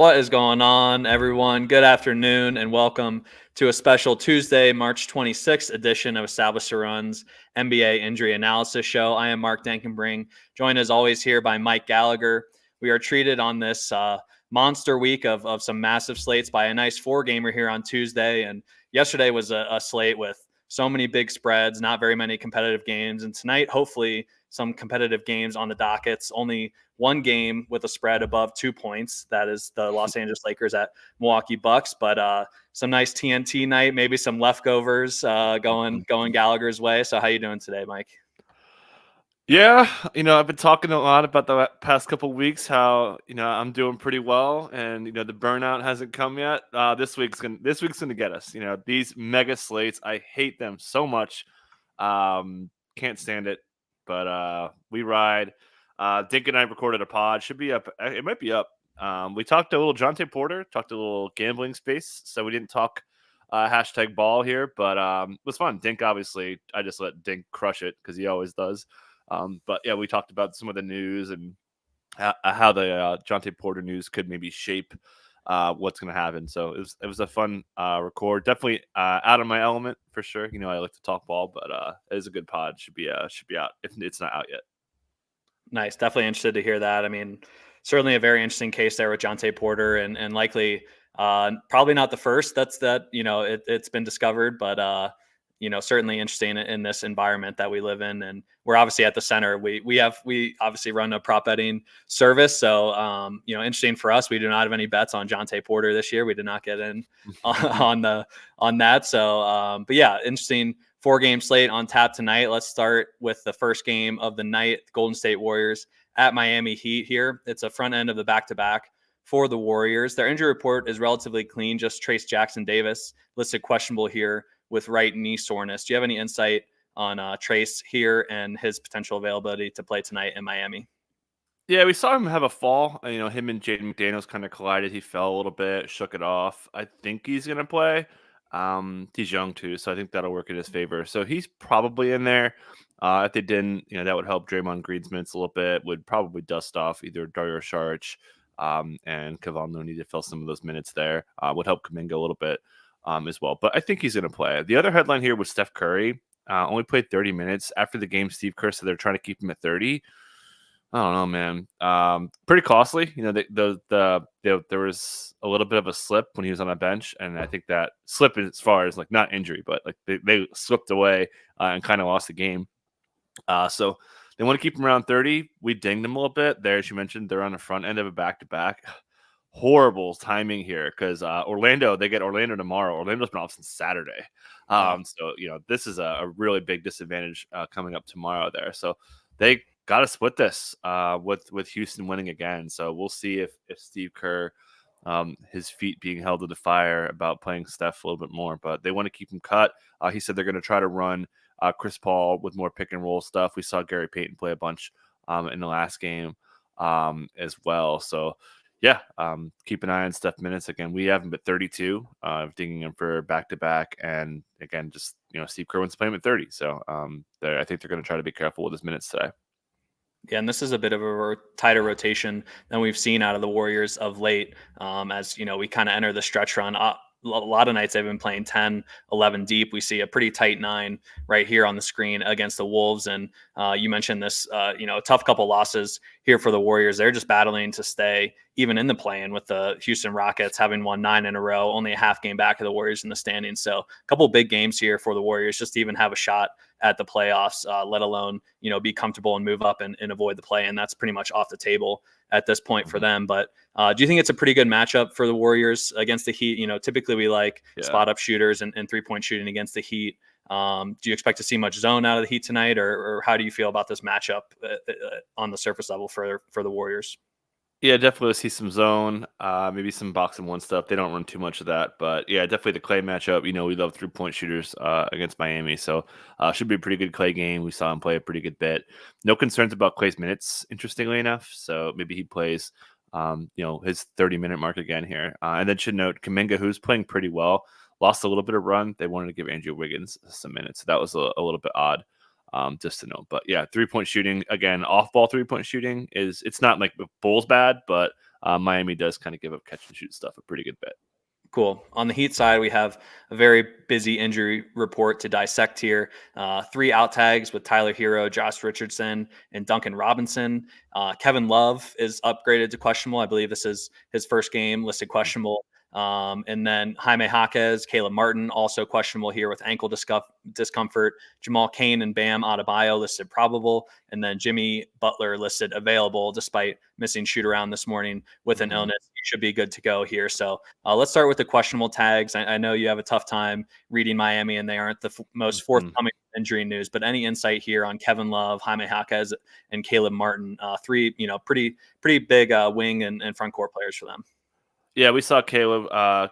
What is going on, everyone? Good afternoon, and welcome to a special Tuesday, March 26th edition of Established to Run's NBA Injury Analysis Show. I am Mark Denkenbring, joined as always here by Mike Gallagher. We are treated on this monster week of some massive slates by a nice four-gamer here on Tuesday, and yesterday was a slate with so many big spreads, not very many competitive games, and tonight, hopefully, some competitive games on the dockets. Only one game with a spread above 2 points. That is the Los Angeles Lakers at Milwaukee Bucks. But some nice TNT night, maybe some leftovers going Gallagher's way. So how you doing today, Mike? Yeah, I've been talking a lot about the past couple weeks how I'm doing pretty well, and the burnout hasn't come yet. This week's gonna get us. These mega slates, I hate them so much. Can't stand it, but we ride. Dink and I recorded a pod. Should be up. It might be up. We talked a little Jonte Porter, talked a little gambling space. So we didn't talk hashtag ball here, but it was fun. Dink, obviously, I just let Dink crush it because he always does. But yeah, we talked about some of the news and how the Jonte Porter news could maybe shape what's going to happen. So it was a fun record. Definitely out of my element for sure. I like to talk ball, but it is a good pod. Should be out if it's not out yet. Nice. Definitely interested to hear that. I mean, certainly a very interesting case there with Jonte Porter, and likely probably not the first it's been discovered, but certainly interesting in this environment that we live in. And we're obviously at the center. We obviously run a prop betting service. So, interesting for us. We do not have any bets on Jonte Porter this year. We did not get in on that. So, but yeah, interesting 4-game slate on tap tonight. Let's start with the first game of the night, Golden State Warriors at Miami Heat here. It's a front end of the back-to-back for the Warriors. Their injury report is relatively clean. Just Trace Jackson Davis listed questionable here with right knee soreness. Do you have any insight on Trace here and his potential availability to play tonight in Miami? Yeah, we saw him have a fall. Him and Jaden McDaniels kind of collided. He fell a little bit, shook it off. I think he's going to play. He's young too, so I think that'll work in his favor. So he's probably in there. If they didn't, that would help Draymond Green's minutes a little bit. Would probably dust off either Dario Saric and Kevon Looney to fill some of those minutes there. Would help Kuminga a little bit as well. But I think he's going to play. The other headline here was Steph Curry. Only played 30 minutes. After the game, Steve Kerr said they're trying to keep him at 30. I don't know, man. Pretty costly. There was a little bit of a slip when he was on the bench, and I think that slip, as far as like not injury, but like they slipped away and kind of lost the game. So they want to keep him around 30. We dinged them a little bit there. As you mentioned, they're on the front end of a back-to-back. Horrible timing here because they get Orlando tomorrow. Orlando's been off since Saturday. So this is a really big disadvantage coming up tomorrow there. So they got to split this with Houston winning again. So we'll see if Steve Kerr, his feet being held to the fire about playing Steph a little bit more, but they want to keep him cut. He said they're going to try to run Chris Paul with more pick and roll stuff. We saw Gary Payton play a bunch in the last game as well. So yeah, keep an eye on Steph minutes. Again, we have him at 32, dinging him for back-to-back. And again, just, Steve Kerr wants to play him at 30. So I think they're going to try to be careful with his minutes today. Yeah, and this is a bit of a tighter rotation than we've seen out of the Warriors of late. As we kind of enter the stretch run. A lot of nights they've been playing 10, 11 deep. We see a pretty tight 9 right here on the screen against the Wolves. And you mentioned this, a tough couple losses here for the Warriors. They're just battling to stay even in the play-in with the Houston Rockets having won 9 in a row, only a half game back of the Warriors in the standings. So a couple big games here for the Warriors just to even have a shot at the playoffs, let alone, be comfortable and move up and avoid the play. And that's pretty much off the table at this point for them. But do you think it's a pretty good matchup for the Warriors against the Heat? Typically we like spot up shooters and 3-point shooting against the Heat. Do you expect to see much zone out of the Heat tonight, or how do you feel about this matchup on the surface level for the Warriors? Yeah, definitely see some zone, maybe some box and one stuff. They don't run too much of that, but yeah, definitely the Clay matchup. We love 3-point shooters against Miami, so should be a pretty good Clay game. We saw him play a pretty good bit. No concerns about Clay's minutes, interestingly enough. So maybe he plays, his 30-minute mark again here. And then should note Kuminga, who's playing pretty well, lost a little bit of run. They wanted to give Andrew Wiggins some minutes, so that was a little bit odd. Just to know. But yeah, 3-point shooting, again, off-ball 3-point shooting it's not like Bulls bad, but Miami does kind of give up catch and shoot stuff a pretty good bit. Cool. On the Heat side, we have a very busy injury report to dissect here. 3 out tags with Tyler Hero, Josh Richardson, and Duncan Robinson. Kevin Love is upgraded to questionable. I believe this is his first game listed questionable. And then Jaime Jaquez, Caleb Martin, also questionable here with ankle discomfort. Jamal Cain and Bam Adebayo listed probable. And then Jimmy Butler listed available despite missing shoot around this morning with an illness. He should be good to go here. So let's start with the questionable tags. I know you have a tough time reading Miami and they aren't the most forthcoming injury news, but any insight here on Kevin Love, Jaime Jaquez, and Caleb Martin, 3, pretty big wing and front court players for them. Yeah, we saw Caleb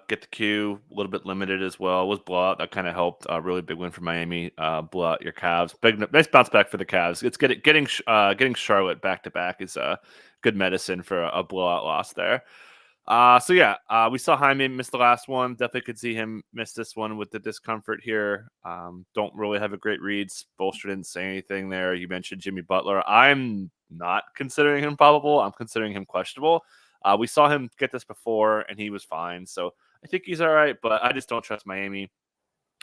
get the cue, a little bit limited as well. It was blowout. That kind of helped. Really big win for Miami. Blow out your Cavs. Nice bounce back for the Cavs. It's getting Charlotte back to back is good medicine for a blowout loss there. We saw Jaime miss the last one. Definitely could see him miss this one with the discomfort here. Don't really have a great read. Bolster didn't say anything there. You mentioned Jimmy Butler. I'm not considering him probable. I'm considering him questionable. We saw him get this before, and he was fine. So I think he's all right, but I just don't trust Miami.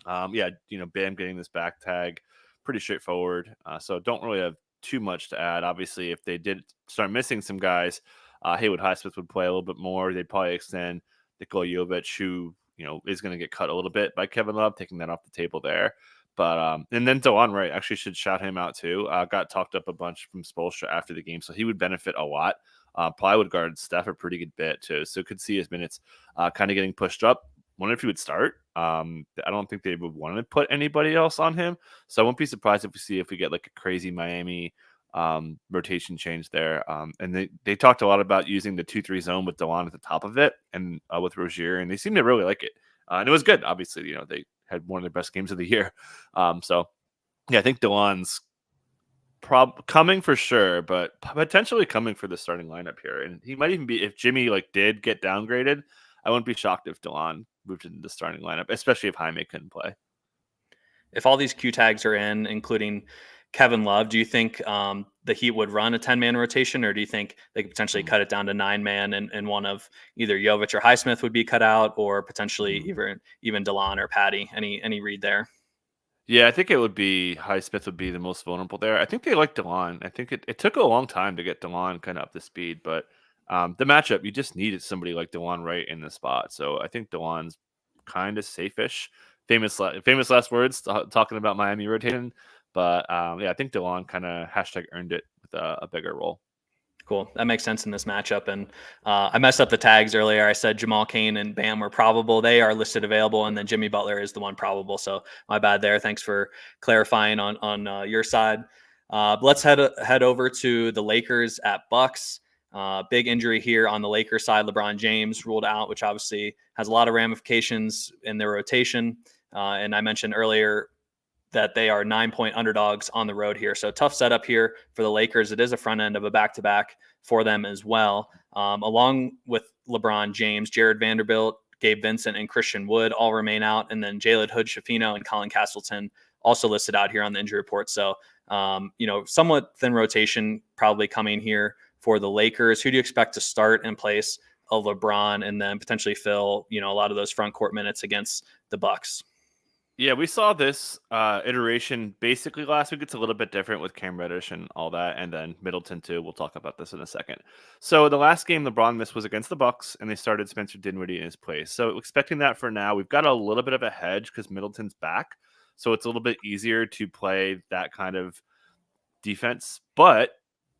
Bam getting this back tag, pretty straightforward. So don't really have too much to add. Obviously, if they did start missing some guys, Haywood Highsmith would play a little bit more. They'd probably extend Nikola Jovic, who is going to get cut a little bit by Kevin Love, taking that off the table there. But and then Delon Wright actually should shout him out too. Got talked up a bunch from Spoelstra after the game, so he would benefit a lot. Probably would guard Steph a pretty good bit too, so could see his minutes kind of getting pushed up. Wonder if he would start. I don't think they would want to put anybody else on him, so I won't be surprised if we get like a crazy Miami rotation change there. And they talked a lot about using the 2-3 zone with Delon at the top of it and with Rozier, and they seem to really like it. And it was good. Obviously, they had one of their best games of the year. I think Delon's coming for sure, but potentially coming for the starting lineup here. And he might even be, if Jimmy did get downgraded, I wouldn't be shocked if Delon moved into the starting lineup, especially if Jaime couldn't play. If all these Q tags are in, including Kevin Love, do you think the Heat would run a 10-man rotation, or do you think they could potentially cut it down to 9-man and one of either Jovic or Highsmith would be cut out, or potentially even Delon or Patty? Any read there? Yeah, I think it would be Highsmith would be the most vulnerable there. I think they like Delon. I think it took a long time to get Delon kind of up to speed, but the matchup, you just needed somebody like Delon right in the spot. So I think Delon's kind of safe-ish. Famous last words talking about Miami rotation. But I think Delon kind of #earned it with a bigger role. Cool. That makes sense in this matchup. And I messed up the tags earlier. I said Jamal Cain and Bam were probable. They are listed available, and then Jimmy Butler is the one probable. So my bad there. Thanks for clarifying on your side. Let's head over to the Lakers at Bucks. Big injury here on the Lakers side. LeBron James ruled out, which obviously has a lot of ramifications in their rotation. And I mentioned earlier that they are 9-point underdogs on the road here. So tough setup here for the Lakers. It is a front end of a back-to-back for them as well. Along with LeBron James, Jared Vanderbilt, Gabe Vincent, and Christian Wood all remain out. And then Jalen Hood-Schifino and Colin Castleton also listed out here on the injury report. So, somewhat thin rotation probably coming here for the Lakers. Who do you expect to start in place of LeBron and then potentially fill, a lot of those front court minutes against the Bucks? Yeah, we saw this iteration basically last week. It's a little bit different with Cam Reddish and all that, and then Middleton too. We'll talk about this in a second. So the last game LeBron missed was against the Bucks, and they started Spencer Dinwiddie in his place. So expecting that for now, we've got a little bit of a hedge because Middleton's back, so it's a little bit easier to play that kind of defense. But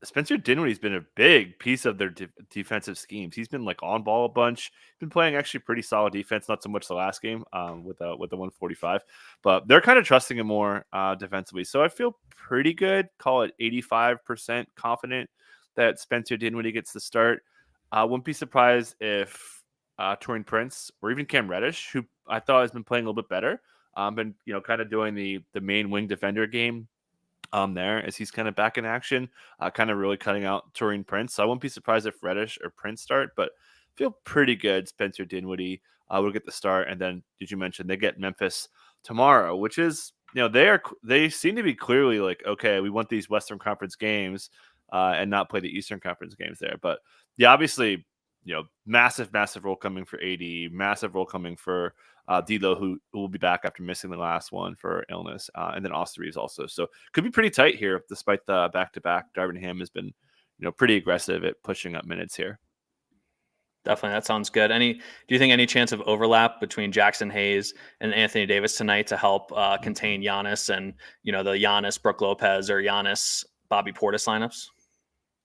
Spencer Dinwiddie's been a big piece of their defensive schemes. He's been on ball a bunch. He's been playing actually pretty solid defense. Not so much the last game with the 145, but they're kind of trusting him more defensively. So I feel pretty good. Call it 85% confident that Spencer Dinwiddie gets the start. Wouldn't be surprised if Taurean Prince or even Cam Reddish, who I thought has been playing a little bit better, been kind of doing the main wing defender game. There as he's kind of back in action, kind of really cutting out Taurean Prince. So I won't be surprised if Reddish or Prince start, but feel pretty good. Spencer Dinwiddie will get the start. And then did you mention they get Memphis tomorrow, which is, they seem to be clearly okay, we want these Western Conference games and not play the Eastern Conference games there. But yeah, obviously massive role coming for AD, massive role coming for D'Lo, who will be back after missing the last one for illness, and then Austin Reeves also. So could be pretty tight here, despite the back-to-back. Darvin Ham has been, pretty aggressive at pushing up minutes here. Definitely, that sounds good. Do you think any chance of overlap between Jackson Hayes and Anthony Davis tonight to help contain Giannis and the Giannis Brook Lopez or Giannis Bobby Portis lineups?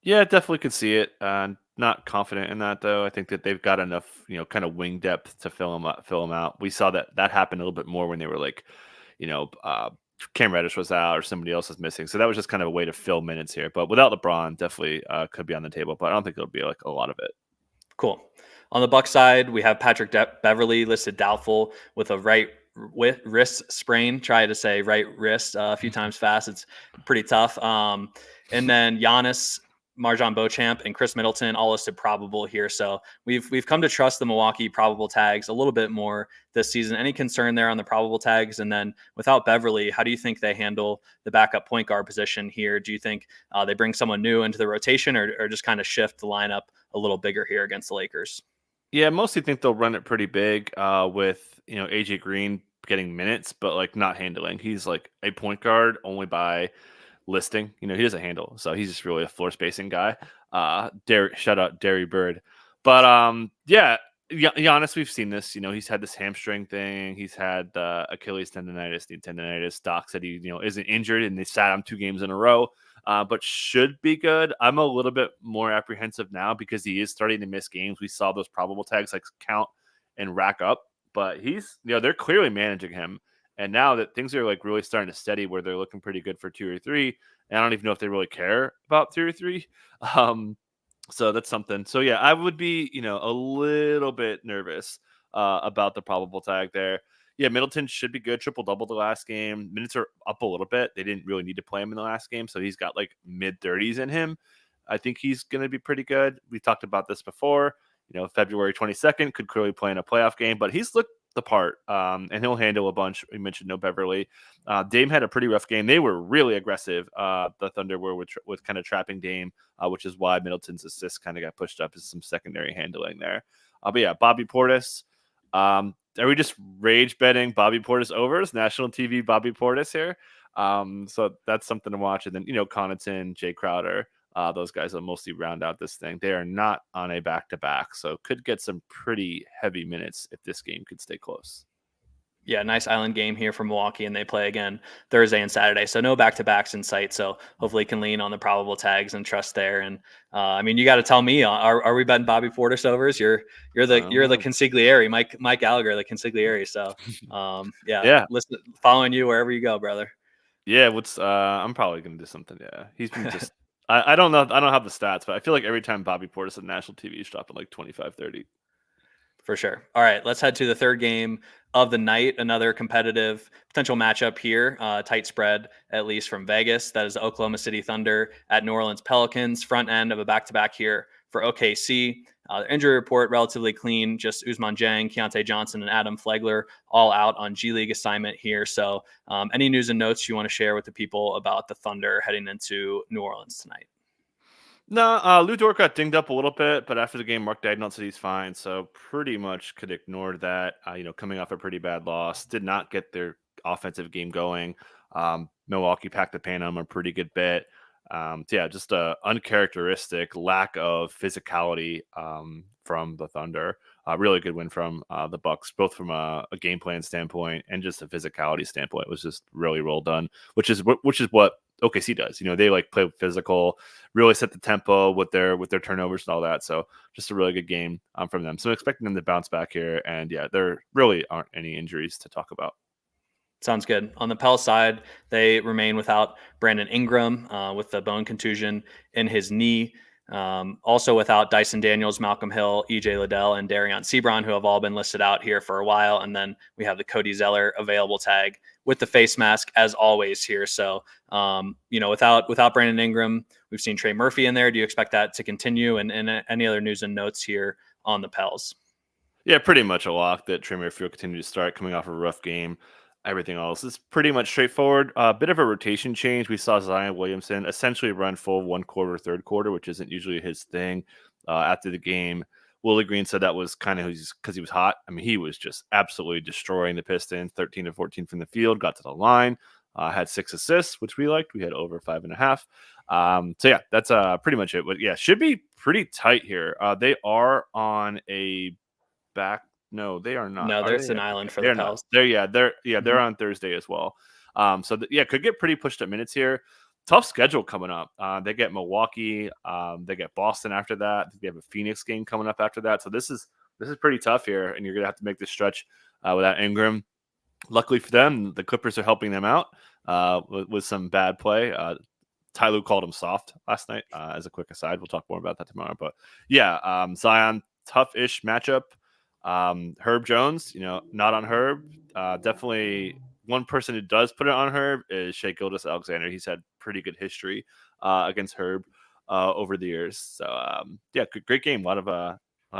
Yeah, definitely could see it. Not confident in that though. I think that they've got enough, kind of wing depth to fill them out. We saw that happen a little bit more when they were like, you know, uh, Cam Reddish was out or somebody else was missing. So that was just kind of a way to fill minutes here. But without LeBron, definitely could be on the table. But I don't think it'll be like a lot of it. Cool. On the Bucks side, we have Patrick Beverly listed doubtful with a wrist sprain. Try to say right wrist a few times fast. It's pretty tough. And then Giannis, Marjon Beauchamp, and Chris Middleton all listed probable here. So we've come to trust the Milwaukee probable tags a little bit more this season. Any concern there on the probable tags? And then without Beverly, how do you think they handle the backup point guard position here? Do you think they bring someone new into the rotation or just kind of shift the lineup a little bigger here against the Lakers? Yeah, I mostly think they'll run it pretty big with, AJ Green getting minutes, but like not handling. He's like a point guard only by listing. He doesn't handle. So he's just really a floor spacing guy. Shout out Derry Bird. But yeah, Giannis, we've seen this. He's had this hamstring thing. He's had Achilles tendonitis, knee tendonitis. Doc said he, isn't injured, and they sat him 2 games in a row. But should be good. I'm a little bit more apprehensive now because he is starting to miss games. We saw those probable tags like count and rack up, but he's, they're clearly managing him. And now that things are like really starting to steady where they're looking pretty good for 2 or 3, and I don't even know if they really care about 2 or 3. So that's something. So yeah, I would be, a little bit nervous about the probable tag there. Yeah, Middleton should be good. Triple-double the last game. Minutes are up a little bit. They didn't really need to play him in the last game, so he's got like mid-30s in him. I think he's going to be pretty good. We talked about this before. February 22nd could clearly play in a playoff game, but he's looked the part, and he'll handle a bunch. We mentioned no Beverly. Dame had a pretty rough game. They were really aggressive. The Thunder were with kind of trapping Dame, which is why Middleton's assist kind of got pushed up as some secondary handling there. But yeah, Bobby Portis. Are we just rage betting Bobby Portis overs? National TV Bobby Portis here. So that's something to watch. And then, Connaughton, Jay Crowder, those guys will mostly round out this thing. They are not on a back-to-back, so could get some pretty heavy minutes if this game could stay close. Yeah, nice island game here for Milwaukee, and they play again Thursday and Saturday. So no back-to-backs in sight. So hopefully can lean on the probable tags and trust there. And you got to tell me, are we betting Bobby Portis overs? You're the consigliere, Mike Gallagher, the consigliere. So yeah, listen, following you wherever you go, brother. Yeah, I'm probably gonna do something. Yeah, he's been just. I don't know. I don't have the stats, but I feel like every time Bobby Portis on national TV, he's dropping like 25, 30. For sure. All right, let's head to the third game of the night. Another competitive potential matchup here. Tight spread, at least from Vegas. That is Oklahoma City Thunder at New Orleans Pelicans. Front end of a back-to-back here for OKC. The injury report, relatively clean. Just Ousmane Dieng, Keontae Johnson, and Adam Flegler all out on G League assignment here. So any news and notes you want to share with the people about the Thunder heading into New Orleans tonight? No, Lou Dort got dinged up a little bit, but after the game, Mark Daigneault said he's fine. So pretty much could ignore that. Coming off a pretty bad loss, did not get their offensive game going. Milwaukee packed the paint on them a pretty good bit. Just a uncharacteristic lack of physicality from the Thunder. Really good win from the Bucks, both from a game plan standpoint and just a physicality standpoint. It was just really well done, which is what OKC does. They like play physical, really set the tempo with their turnovers and all that. So just a really good game from them. So I'm expecting them to bounce back here. And yeah, there really aren't any injuries to talk about. Sounds good. On the Pel side, they remain without Brandon Ingram with the bone contusion in his knee. Also without Dyson Daniels, Malcolm Hill, EJ Liddell, and Darion Sebron, who have all been listed out here for a while. And then we have the Cody Zeller available tag with the face mask as always here. So, without Brandon Ingram, we've seen Trey Murphy in there. Do you expect that to continue? And any other news and notes here on the Pels? Yeah, pretty much a lock that Trey Murphy will continue to start coming off a rough game. Everything else is pretty much straightforward. A bit of a rotation change. We saw Zion Williamson essentially run full 1 quarter, third quarter, which isn't usually his thing after the game Willie Green said that was kind of because he was hot. I mean, he was just absolutely destroying the Pistons, 13 to 14 from the field, got to the line, had 6 assists, which we liked. We had over 5.5. So yeah, that's pretty much it. But yeah, should be pretty tight here. They are on a back. No, they are not. No, Are there's they? an island for the They're not. Pels. They're on Thursday as well. So could get pretty pushed at minutes here. Tough schedule coming up. They get Milwaukee. They get Boston after that. They have a Phoenix game coming up after that. So this is pretty tough here, and you're gonna have to make this stretch without Ingram. Luckily for them, the Clippers are helping them out with some bad play. Ty Lue called him soft last night. As a quick aside, we'll talk more about that tomorrow. But yeah, Zion, tough-ish matchup. Herb Jones, not on Herb. Definitely one person who does put it on Herb is Shai Gilgeous-Alexander. He's had pretty good history against Herb over the years. So yeah, great game. A lot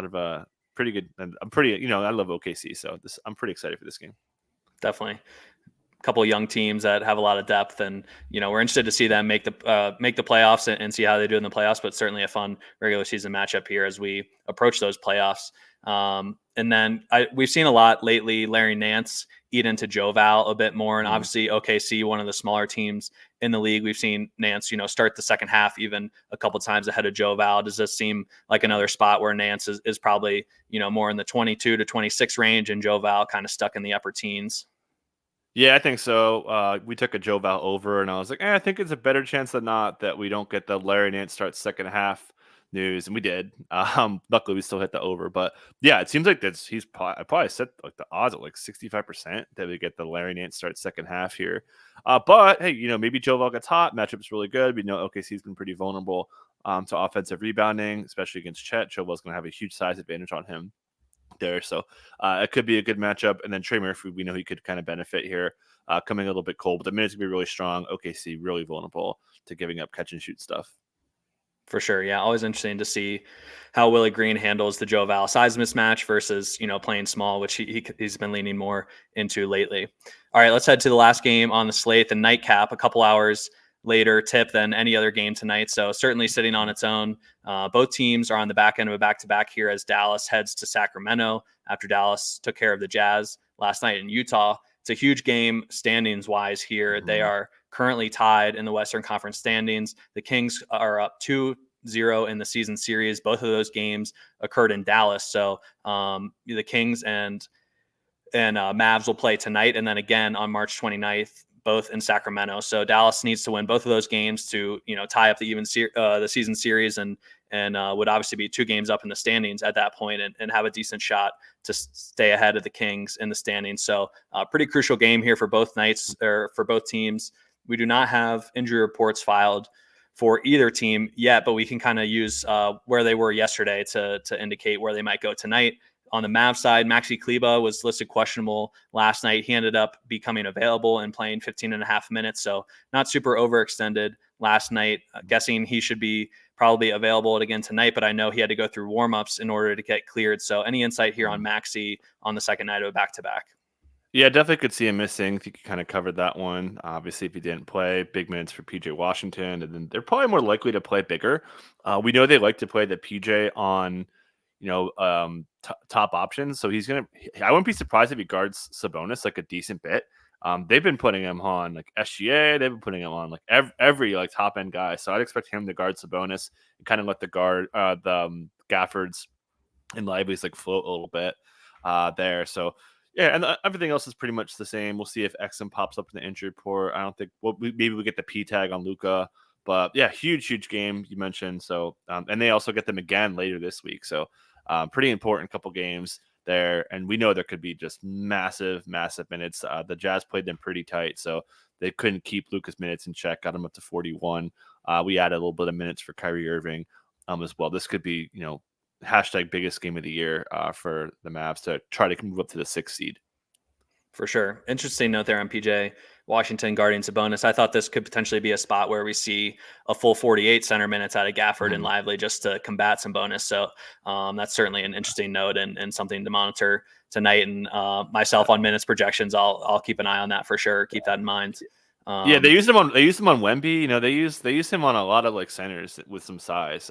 of pretty good. And I'm pretty, I love OKC, so I'm pretty excited for this game. Definitely. Couple of young teams that have a lot of depth, and we're interested to see them make the playoffs and see how they do in the playoffs. But certainly a fun regular season matchup here as we approach those playoffs. And then we've seen a lot lately. Larry Nance eat into Joe Val a bit more, and obviously OKC, one of the smaller teams in the league. We've seen Nance, start the second half even a couple times ahead of Joe Val. Does this seem like another spot where Nance is probably more in the 22 to 26 range, and Joe Val kind of stuck in the upper teens? Yeah, I think so. We took a Joe Val over, and I was like, I think it's a better chance than not that we don't get the Larry Nance start second half news, and we did. Luckily, we still hit the over, but yeah, it seems like I probably set like the odds at like 65% that we get the Larry Nance start second half here. But hey, maybe Joe Val gets hot. Matchup's really good. We know OKC's been pretty vulnerable to offensive rebounding, especially against Chet. Joe Val's going to have a huge size advantage on him there. So it could be a good matchup. And then Trey Murphy, we know he could kind of benefit here, coming a little bit cold, but the minutes will be really strong. OKC really vulnerable to giving up catch and shoot stuff. For sure. Yeah. Always interesting to see how Willie Green handles the Joe Val size mismatch versus, playing small, which he's been leaning more into lately. All right, let's head to the last game on the slate, the nightcap, a couple hours later tip than any other game tonight. So certainly sitting on its own. Both teams are on the back end of a back-to-back here as Dallas heads to Sacramento after Dallas took care of the Jazz last night in Utah. It's a huge game standings-wise here. Mm-hmm. They are currently tied in the Western Conference standings. The Kings are up 2-0 in the season series. Both of those games occurred in Dallas. So the Kings and Mavs will play tonight and then again on March 29th, both in Sacramento. So Dallas needs to win both of those games to, tie up the season series and would obviously be 2 games up in the standings at that point and have a decent shot to stay ahead of the Kings in the standings. So pretty crucial game here for both nights or for both teams. We do not have injury reports filed for either team yet, but we can kind of use where they were yesterday to indicate where they might go tonight. On the Mavs side, Maxi Kleber was listed questionable last night. He ended up becoming available and playing 15 and a half minutes. So not super overextended last night. Guessing he should be probably available again tonight, but I know he had to go through warmups in order to get cleared. So any insight here on Maxi on the second night of a back-to-back? Yeah, definitely could see him missing. I think you kind of covered that one. Obviously, if he didn't play, big minutes for PJ Washington, and then they're probably more likely to play bigger. We know they like to play the PJ on top options. So I wouldn't be surprised if he guards Sabonis like a decent bit. They've been putting him on like SGA. They've been putting him on like every like top end guy. So I'd expect him to guard Sabonis and kind of let the Gaffords and Lively's like float a little bit there. So yeah, and everything else is pretty much the same. We'll see if Exum pops up in the injury report. I don't think maybe we get the P tag on Luka. But yeah, huge game you mentioned. So and they also get them again later this week. So pretty important couple games there. And we know there could be just massive minutes. The Jazz played them pretty tight, so they couldn't keep Luka's minutes in check. Got him up to 41. We added a little bit of minutes for Kyrie Irving as well. This could be, hashtag biggest game of the year for the Mavs to try to move up to the 6th seed. For sure. Interesting note there on PJ Washington guarding Sabonis. I thought this could potentially be a spot where we see a full 48 center minutes out of Gafford and Lively just to combat Sabonis. So that's certainly an interesting note and something to monitor tonight. And myself on minutes projections, I'll keep an eye on that for sure. Keep that in mind. Yeah, they used him on Wemby. You know, they use him on a lot of like centers with some size.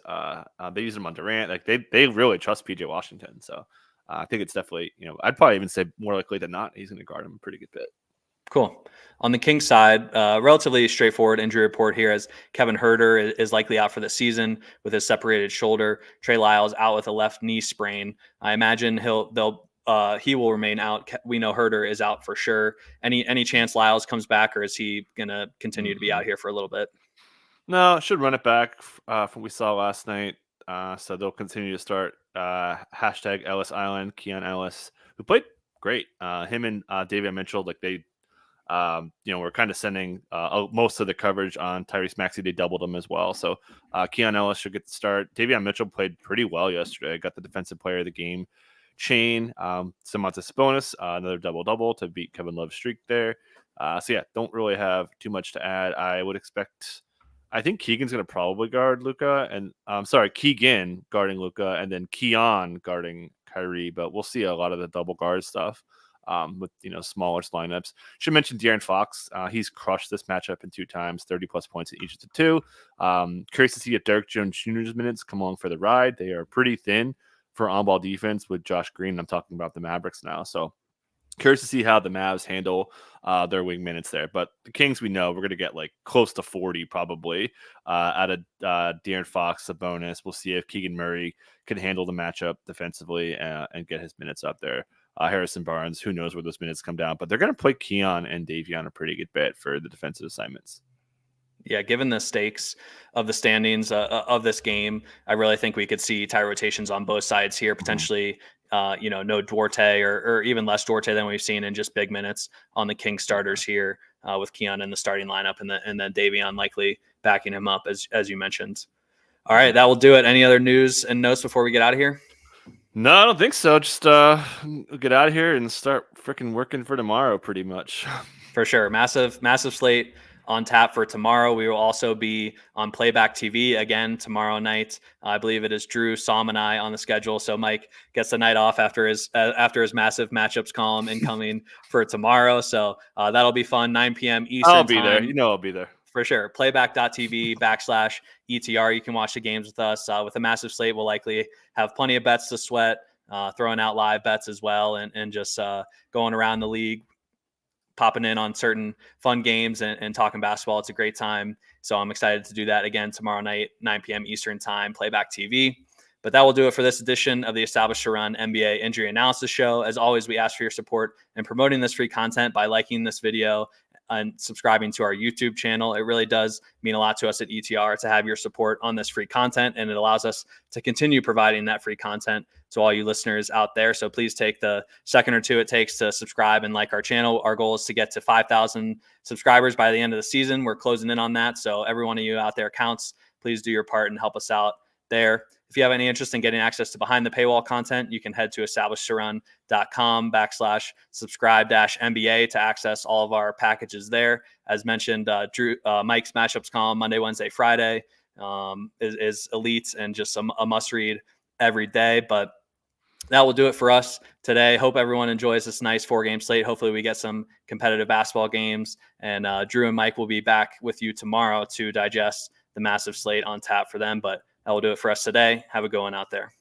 They use him on Durant. Like they really trust PJ Washington. So I think it's definitely, you know, I'd probably even say more likely than not he's going to guard him a pretty good bit. Cool. On the Kings side, relatively straightforward injury report here, as Kevin Huerter is likely out for the season with his separated shoulder. Trey Lyles out with a left knee sprain. I imagine he will remain out. We know Huerter is out for sure. Any chance Lyles comes back, or is he gonna continue to be out here for a little bit? No, should run it back from what we saw last night. So they'll continue to start hashtag Ellis Island, Keon Ellis, who played great. Him and Davion Mitchell, like they, you know, we're kind of sending most of the coverage on Tyrese Maxey. They doubled him as well. So Keon Ellis should get the start. Davion Mitchell played pretty well yesterday. Got the defensive player of the game chain. Samantas Sabonis, another double-double to beat Kevin Love's streak there. So yeah, don't really have too much to add. I think Keegan's going to probably guard Luka, and Keegan guarding Luka, and then Keon guarding Kyrie. But we'll see a lot of the double guard stuff with, you know, smaller lineups. Should mention De'Aaron Fox. He's crushed this matchup in 2 times, 30+ points in each of the 2. Curious to see if Derek Jones Jr.'s minutes come along for the ride. They are pretty thin for on-ball defense with Josh Green. I'm talking about the Mavericks now, so curious to see how the Mavs handle their wing minutes there. But the Kings, we know we're going to get like close to 40 probably out of De'Aaron Fox, a bonus. We'll see if Keegan Murray can handle the matchup defensively and get his minutes up there. Harrison Barnes, who knows where those minutes come down. But they're going to play Keon and Davion a pretty good bit for the defensive assignments. Yeah, given the stakes of the standings of this game, I really think we could see tie rotations on both sides here, potentially. You know, no Duarte or even less Duarte than we've seen in just big minutes on the King starters here with Keon in the starting lineup and then Davion likely backing him up as you mentioned. All right, that will do it. Any other news and notes before we get out of here? No, I don't think so. Just get out of here and start freaking working for tomorrow pretty much. For sure. Massive slate on tap for tomorrow. We will also be on Playback TV again tomorrow night. I believe it is Drew, Sam, and I on the schedule. So Mike gets the night off after his massive matchups column incoming for tomorrow. So that'll be fun. 9 p.m. Eastern I'll be time. there. You know, I'll be there. For sure. Playback.tv/ETR. You can watch the games with us. With a massive slate, we'll likely have plenty of bets to sweat, throwing out live bets as well, and just going around the league, popping in on certain fun games and talking basketball. It's a great time. So I'm excited to do that again tomorrow night, 9 p.m. Eastern time, Playback TV. But that will do it for this edition of the Established to Run NBA Injury Analysis Show. As always, we ask for your support in promoting this free content by liking this video and subscribing to our YouTube channel. It really does mean a lot to us at ETR to have your support on this free content, and it allows us to continue providing that free content to all you listeners out there. So please take the second or two it takes to subscribe and like our channel. Our goal is to get to 5,000 subscribers by the end of the season. We're closing in on that. So every one of you out there counts. Please do your part and help us out there. If you have any interest in getting access to behind the paywall content, you can head to establishedtorun.com/subscribe-MBA to access all of our packages there. As mentioned, Mike's matchups column Monday, Wednesday, Friday is elite and just a must read every day. But that will do it for us today. Hope everyone enjoys this nice 4-game slate. Hopefully we get some competitive basketball games, and Drew and Mike will be back with you tomorrow to digest the massive slate on tap for them. But that will do it for us today. Have a good one out there.